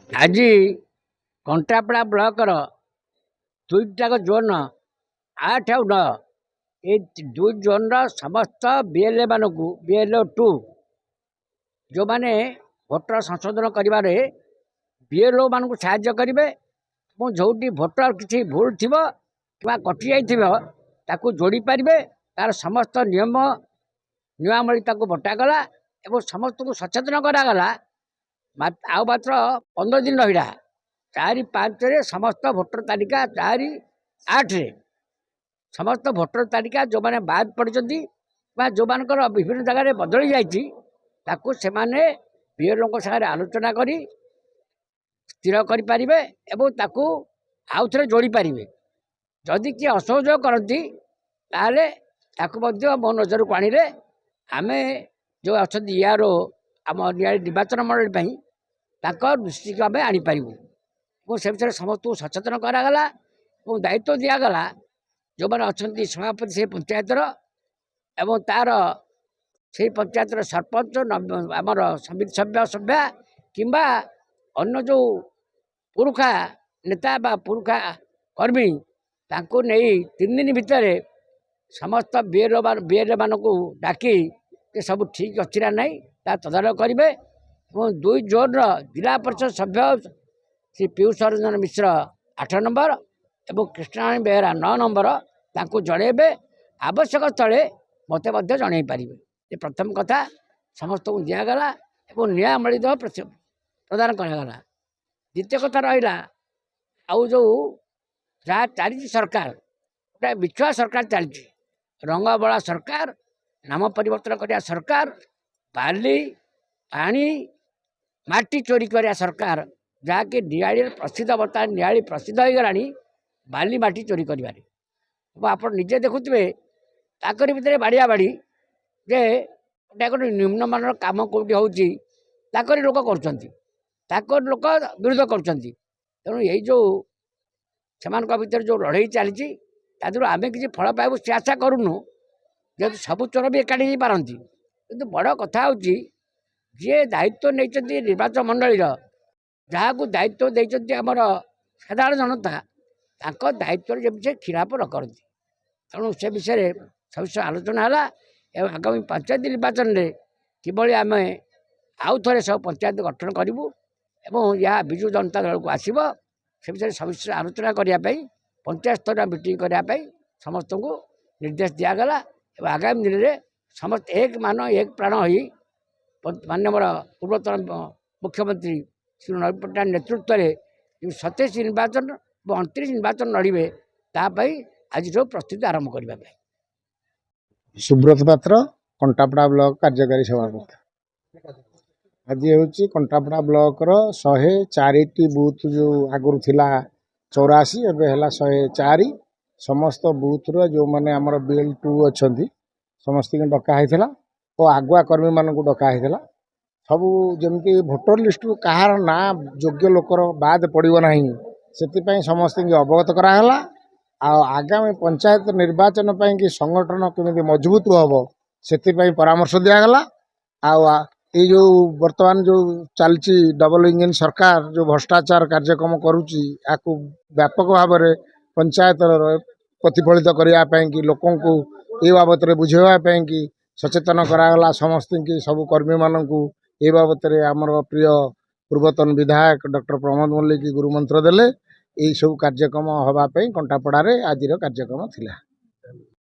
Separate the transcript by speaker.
Speaker 1: आज कंटापड़ा blocker दुईटाक zone 8 और 9 ये दुई जोन समस्त बीएलए मान बीएलओ 2 जो माने भोटर संशोधन कर बीएलओ मान साहाय्य करेंगे जो भोटर किसी भूल थी कि कटि जाता जोड़ी पारे तार समस्त नियम नियमावली बटागला और समस्त को सचेतन करागला। आउ मात्र 15 दिन रहा 4/5 समस्त भोटर तालिका 4/8 समस्त भोटर तालिका जो मैंने बाद पड़े जो मानकर विभिन्न जगह बदली जाने बीएलओ सागर आलोचना कर स्थिर करें आउ थे जोड़ी पारे। जदि किए असहयोग करती मो नजर को आने आम जो अच्छा यारो आम निर्वाचन मंडली दृष्टि को आम आनीपारू और से विषय समस्त को सचेतन करागला और दायित्व दिगला जो मैंने अच्छा सभापति से पंचायतर एवं तार से पंचायतर सरपंच आमर समिति सभ्य सभ्या किंबा अन्य जो पुरुखा नेता बा पुरुखा कर्मी तांको नहीं 3 दिन भितर समस्त बीएलए मान को डाकी सब ठीक अच्छी ना नहीं तदारख करेंगे। और 2 जोन जिला परिषद सभ्य श्री पीयूष रंजन मिश्र 8 नंबर और कृष्णाणी बेहरा 9 नंबर तांको जड़ेबे आवश्यक स्थले मत जन पारे। ये प्रथम कथा समस्त को दिगला और नियमावली प्रदान करागला। द्वितीय कथा रहा आउ जो जहाँ चली सरकार गोटे बिछुआ सरकार चली रंगबला सरकार नाम परिवर्तन करिया सरकार बाली पानी माटी चोरी करिया सरकार जहाँकि नियाली प्रसिद्ध बर्तमान नियाली प्रसिद्ध हो गलानी बाली माटी चोरी करें। आप निजे देखुए ताकरी भितर बाड़िया बाड़ी जे गोटे निम्नमान कम कौटी होकर लोक कर लोक विरोध कर तेणु यही जो से भर जो लड़ई चली आम किसी फल पाइबू से आशा करूँ जेहतु सबू चोर भी एकाठी हो पारती कि बड़ कथा हूँ जी दायित्व नहीं निर्वाचन मंडली जहाँ को दायित्व देते आमर साधारण जनता दायित्व जमी खिलाफ न करती तेणु से विषय सविशेष आलोचना है। आगामी पंचायत निर्वाचन में किभली आम आउ थे सब पंचायत गठन करूँ और यह विजु जनता दल को आसब से विषय सविशेष आलोचना करने पंचायत स्तर मीटिंग करने समस्त को निर्देश दिगला। आगामी दिन में समस्त एक मान एक प्राण हो माननीय पूर्वतन मुख्यमंत्री श्री नवीन पट्टनायक नेतृत्व में 27 निर्वाचन और 29 निर्वाचन लड़े तापाई आज जो प्रस्तुति आरंभ करने।
Speaker 2: सुब्रत पात्र कंटापड़ा ब्लॉक कार्यकारी सभापति। आज हूँ कंटापड़ा ब्लॉक 104 बूथ जो आगुरी थिला 84 एवं 104 समस्त बूथ जो मैंने आमर BL 2 अच्छा समस्त डकाई और आगुआ कर्मी मान डकाई सबू जमी भोटर लिस्ट कहार ना योग्य लोकर बाद पड़ना से समस्त अवगत कराला। आगामी पंचायत निर्वाचन कि संगठन केमी मजबूत हम से परामर्श दिगला। ये जो वर्तमान जो चलती डबल इंजन सरकार जो भ्रष्टाचार कार्यक्रम करुच्ची व्यापक भाव में पंचायत प्रतिफलित करने कि लोकों को ये बाबत बुझाई कि सचेतन करागला समस्त की सब कर्मी मानक ये बाबत आमर प्रिय पूर्वतन विधायक डॉक्टर प्रमोद मल्लिक गुरुमंत्र देले यही सब कार्यक्रम होगापी कंटापड़ा आज कार्यक्रम थिला।